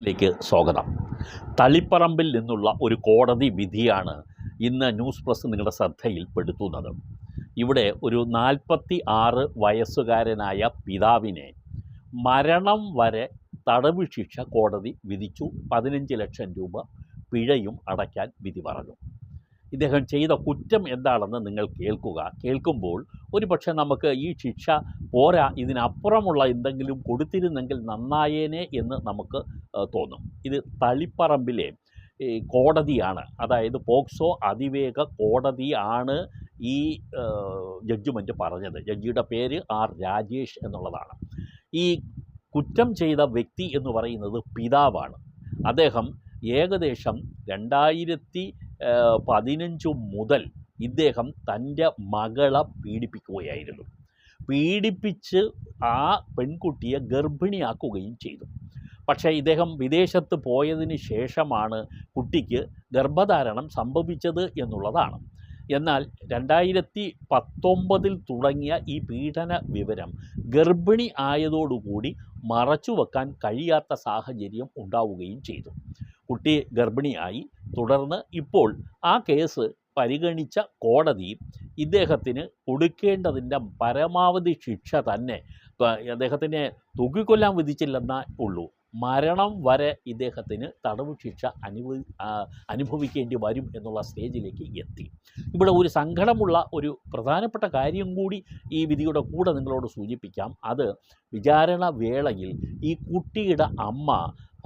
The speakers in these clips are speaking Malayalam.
ലേക്ക് സ്വാഗതം. തളിപ്പറമ്പിൽ നിന്നുള്ള ഒരു കോടതി വിധിയാണ് ഇന്ന് ന്യൂസ് പ്ലസ് നിങ്ങളുടെ ശ്രദ്ധയിൽപ്പെടുത്തുന്നത്. ഇവിടെ ഒരു 46 വയസ്സുകാരനായ പിതാവിനെ മരണം വരെ തടവ് ശിക്ഷ കോടതി വിധിച്ചു. 15 ലക്ഷം രൂപ പിഴയും അടയ്ക്കാൻ വിധി പറഞ്ഞു. ഇദ്ദേഹം ചെയ്ത കുറ്റം എന്താണെന്ന് നിങ്ങൾ കേൾക്കുമ്പോൾ ഒരു പക്ഷേ നമുക്ക് ഈ ശിക്ഷ പോരാ, ഇതിനപ്പുറമുള്ള എന്തെങ്കിലും കൊടുത്തിരുന്നെങ്കിൽ നന്നായേനെ എന്ന് നമുക്ക് തോന്നും. ഇത് തളിപ്പറമ്പിലെ കോടതിയാണ്, അതായത് പോക്സോ അതിവേഗ കോടതിയാണ് ഈ ജഡ്ജ്മെൻറ്റ് പറഞ്ഞത്. ജഡ്ജിയുടെ പേര് ആർ രാജേഷ് എന്നുള്ളതാണ്. ഈ കുറ്റം ചെയ്ത വ്യക്തി എന്ന് പറയുന്നത് പിതാവാണ്. അദ്ദേഹം ഏകദേശം 2015 മുതൽ ഇദ്ദേഹം തൻ്റെ മകളെ പീഡിപ്പിക്കുകയായിരുന്നു. പീഡിപ്പിച്ച് ആ പെൺകുട്ടിയെ ഗർഭിണിയാക്കുകയും ചെയ്തു. പക്ഷേ ഇദ്ദേഹം വിദേശത്ത് പോയതിന് ശേഷമാണ് കുട്ടിക്ക് ഗർഭധാരണം സംഭവിച്ചത് എന്നുള്ളതാണ്. എന്നാൽ 2019 തുടങ്ങിയ ഈ പീഡന വിവരം ഗർഭിണി ആയതോടുകൂടി മറച്ചുവെക്കാൻ കഴിയാത്ത സാഹചര്യം ഉണ്ടാവുകയും ചെയ്തു. കുട്ടി ഗർഭിണിയായി. തുടർന്ന് ഇപ്പോൾ ആ കേസ് പരിഗണിച്ച കോടതി ഇദ്ദേഹത്തിന് കൊടുക്കേണ്ടതിൻ്റെ പരമാവധി ശിക്ഷ തന്നെ, അദ്ദേഹത്തിനെ തൂക്കിക്കൊല്ലാൻ വിധിച്ചില്ലെന്നേ ഉള്ളൂ, മരണം വരെ ഇദ്ദേഹത്തിന് തടവ് ശിക്ഷ അനുഭവിക്കേണ്ടി വരും എന്നുള്ള സ്റ്റേജിലേക്ക് എത്തി. ഇവിടെ ഒരു സങ്കടമുള്ള ഒരു പ്രധാനപ്പെട്ട കാര്യം കൂടി ഈ വിധിയുടെ കൂടെ നിങ്ങളോട് സൂചിപ്പിക്കാം. അത് വിചാരണ വേളയിൽ ഈ കുട്ടിയുടെ അമ്മ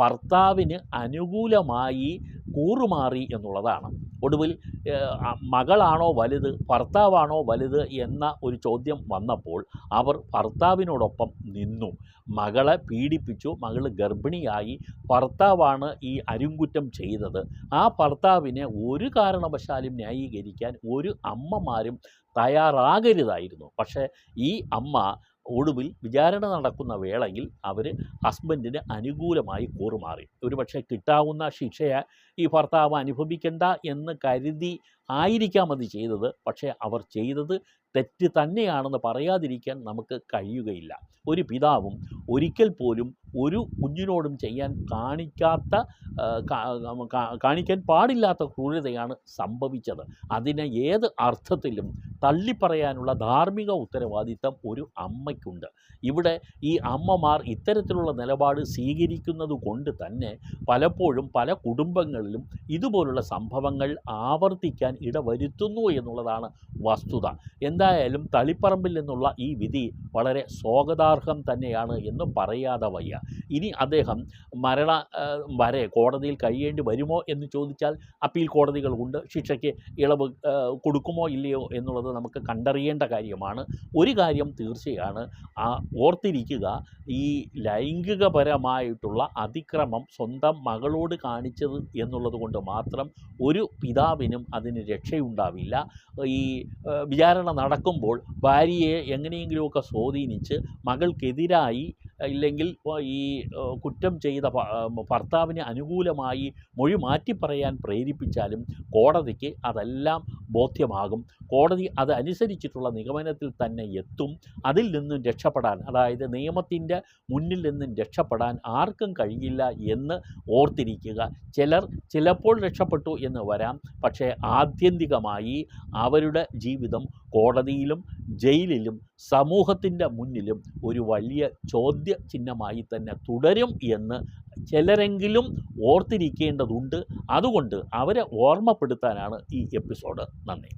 ഭർത്താവിന് അനുകൂലമായി കൂറുമാറി എന്നുള്ളതാണ്. ഒടുവിൽ മകളാണോ വലുത് ഭർത്താവാണോ വലുത് എന്ന ഒരു ചോദ്യം വന്നപ്പോൾ അവർ ഭർത്താവിനോടൊപ്പം നിന്നു. മകളെ പീഡിപ്പിച്ചു, മകൾ ഗർഭിണിയായി, ഭർത്താവാണ് ഈ അരുംകുറ്റം ചെയ്തത്. ആ ഭർത്താവിനെ ഒരു കാരണവശാലും ന്യായീകരിക്കാൻ ഒരു അമ്മമാരും തയ്യാറാകരുതായിരുന്നു. പക്ഷേ ഈ അമ്മ ഒടുവിൽ വിചാരണ നടക്കുന്ന വേളയിൽ അവർ ഹസ്ബൻഡിന് അനുകൂലമായി കൂറുമാറി. ഒരുപക്ഷെ കിട്ടാവുന്ന ശിക്ഷയെ ഈ ഭർത്താവ് അനുഭവിക്കേണ്ട എന്ന് കരുതി ആയിരിക്കാം അത് ചെയ്തത്. പക്ഷേ അവർ ചെയ്തത് തെറ്റ് തന്നെയാണെന്ന് പറയാതിരിക്കാൻ നമുക്ക് കഴിയുകയില്ല. ഒരു പിതാവും ഒരിക്കൽ പോലും ഒരു കുഞ്ഞിനോടും കാണിക്കാൻ പാടില്ലാത്ത ക്രൂരതയാണ് സംഭവിച്ചത്. അതിനെ ഏത് അർത്ഥത്തിലും തള്ളിപ്പറയാനുള്ള ധാർമ്മിക ഉത്തരവാദിത്തം ഒരു അമ്മയ്ക്കുണ്ട്. ഇവിടെ ഈ അമ്മമാർ ഇത്തരത്തിലുള്ള നിലപാട് സ്വീകരിക്കുന്നത് കൊണ്ട് തന്നെ പലപ്പോഴും പല കുടുംബങ്ങളിലും ഇതുപോലുള്ള സംഭവങ്ങൾ ആവർത്തിക്കാൻ ഇടവരുത്തുന്നു എന്നുള്ളതാണ് വസ്തുത. എന്തായാലും തളിപ്പറമ്പിൽ നിന്നുള്ള ഈ വിധി വളരെ സ്വാഗതാർഹം തന്നെയാണ് എന്ന് പറയാതെ വയ്യ. ഇനി അദ്ദേഹം മരണ വരെ കോടതിയിൽ കഴിയേണ്ടി വരുമോ എന്ന് ചോദിച്ചാൽ അപ്പീൽ കോടതികളുണ്ട്. ശിക്ഷയ്ക്ക് ഇളവ് കൊടുക്കുമോ ഇല്ലയോ എന്നുള്ളത് നമുക്ക് കണ്ടറിയേണ്ട കാര്യമാണ്. ഒരു കാര്യം തീർച്ചയാണ്, ഓർത്തിരിക്കുക, ഈ ലൈംഗികപരമായിട്ടുള്ള അതിക്രമം സ്വന്തം മകളോട് കാണിച്ചത് എന്നുള്ളത് കൊണ്ട് മാത്രം ഒരു പിതാവിനും അതിന് രക്ഷയുണ്ടാവില്ല. ഈ വിചാരണ നടക്കുമ്പോൾ ഭാര്യയെ എങ്ങനെയെങ്കിലുമൊക്കെ സ്വാധീനിച്ച് മകൾക്കെതിരായി ഇല്ലെങ്കിൽ ഈ കുറ്റം ചെയ്ത ഭർത്താവിന് അനുകൂലമായി മൊഴി മാറ്റി പറയാൻ പ്രേരിപ്പിച്ചാലും കോടതിക്ക് അതെല്ലാം ബോധ്യമാകും. കോടതി അത് അനുസരിച്ചിട്ടുള്ള നിഗമനത്തിൽ തന്നെ എത്തും. അതിൽ നിന്നും രക്ഷപ്പെടാൻ, അതായത് നിയമത്തിൻ്റെ മുന്നിൽ നിന്നും രക്ഷപ്പെടാൻ ആർക്കും കഴിയില്ല എന്ന് ഓർത്തിരിക്കുക. ചിലപ്പോൾ രക്ഷപ്പെട്ടു എന്ന് വരാം, പക്ഷേ ആത്യന്തികമായി അവരുടെ ജീവിതം കോടതിയിലും ജയിലിലും സമൂഹത്തിൻ്റെ മുന്നിലും ഒരു വലിയ ചോദ്യചിഹ്നമായി തന്നെ തുടരും എന്ന് ചിലരെങ്കിലും ഓർത്തിരിക്കേണ്ടതുണ്ട്. അതുകൊണ്ട് അവരെ ഓർമ്മപ്പെടുത്താനാണ് ഈ എപ്പിസോഡ്. നന്ദി.